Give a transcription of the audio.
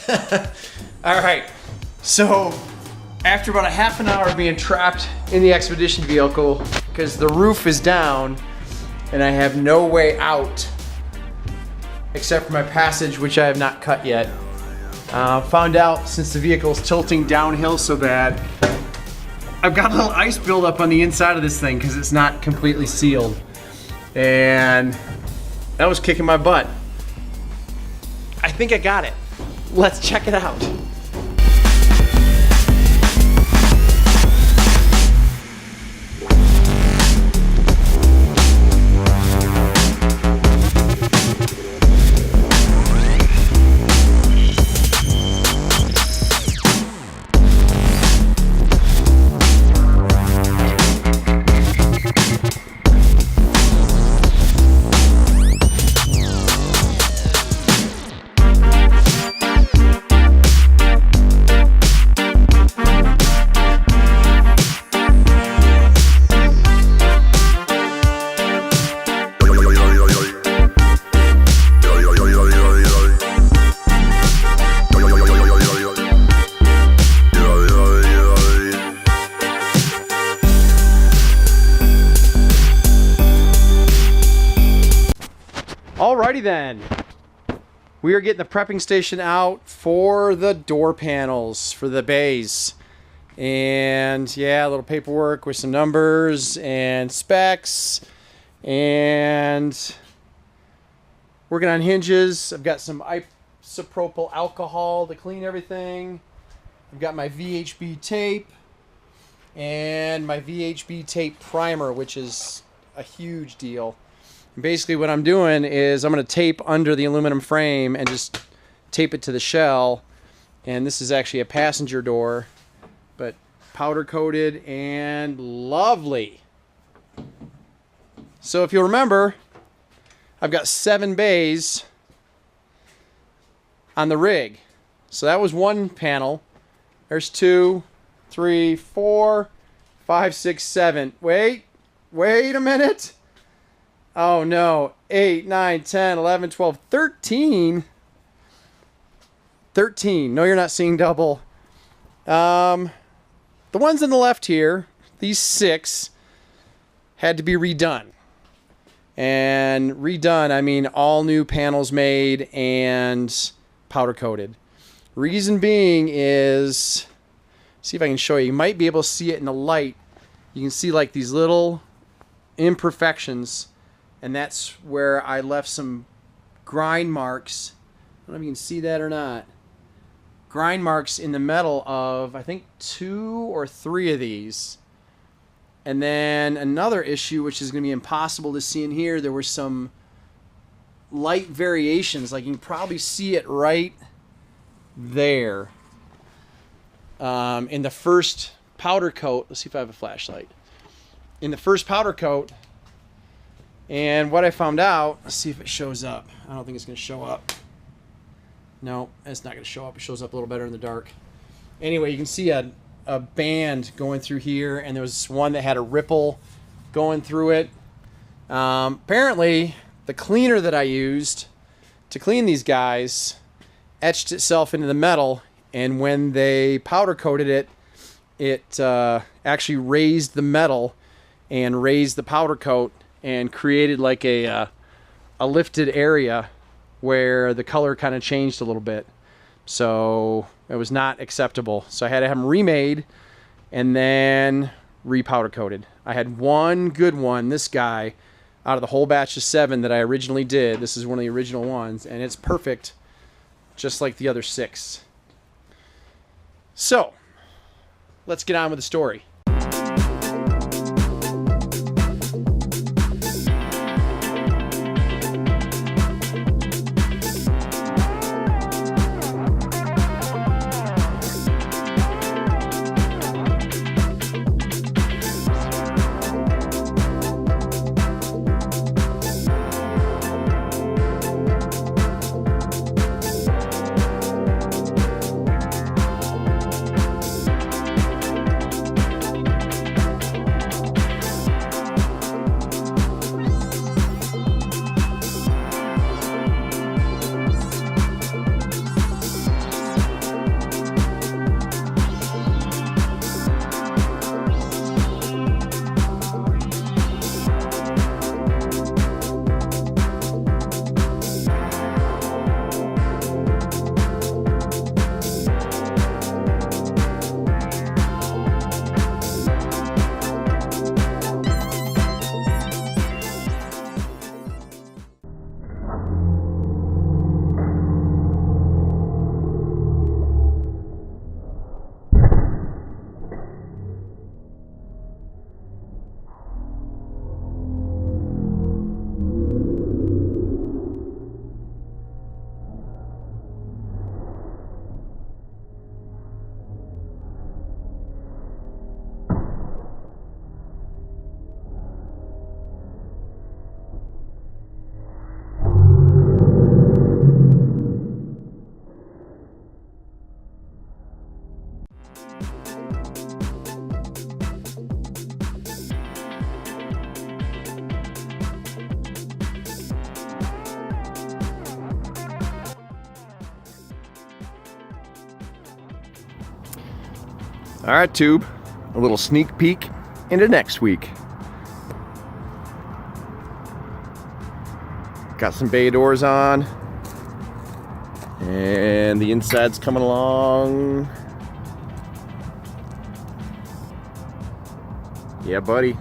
All right, so after about a half an hour of being trapped in the expedition vehicle because the roof is down and I have no way out except for my passage, which I have not cut yet. Found out since the vehicle is tilting downhill so bad, I've got a little ice buildup on the inside of this thing because it's not completely sealed. And that was kicking my butt. I think I got it. Let's check it out. Alrighty then, we are getting the prepping station out for the door panels for the bays, and yeah, a little paperwork with some numbers and specs, and working on hinges. I've got some isopropyl alcohol to clean everything. I've got my VHB tape and my VHB tape primer, which is a huge deal. Basically what I'm doing is I'm going to tape under the aluminum frame and just tape it to the shell. And this is actually a passenger door, but powder coated and lovely. So if you'll remember, I've got 7 bays on the rig. So that was one panel. There's 2, 3, 4, 5, 6, 7. Wait a minute. Oh no, 8, 9, 10, 11, 12, 13. 13. No, you're not seeing double. The ones on the left here, these 6, had to be redone. And redone, I mean all new panels made and powder coated. Reason being is, see if I can show you. You might be able to see it in the light. You can see like these little imperfections. And that's where I left some grind marks. I don't know if you can see that or not. Grind marks in the metal of, I think, 2 or 3 of these. And then another issue, which is going to be impossible to see in here, there were some light variations. Like you can probably see it right there. In the first powder coat. Let's see if I have a flashlight. In the first powder coat, and what I found out, let's see if it shows up. I don't think it's going to show up. No, it's not going to show up. It shows up a little better in the dark. Anyway, you can see a band going through here, and there was one that had a ripple going through it. Apparently, the cleaner that I used to clean these guys etched itself into the metal, and when they powder coated it, it actually raised the metal and raised the powder coat and created like a lifted area where the color kind of changed a little bit. So it was not acceptable. So I had to have them remade and then repowder coated. I had one good one, this guy, out of the whole batch of 7 that I originally did. This is one of the original ones, and it's perfect, just like the other 6. So let's get on with the story. All right, tube, a little sneak peek into next week. Got some bay doors on, and the inside's coming along. Yeah, buddy.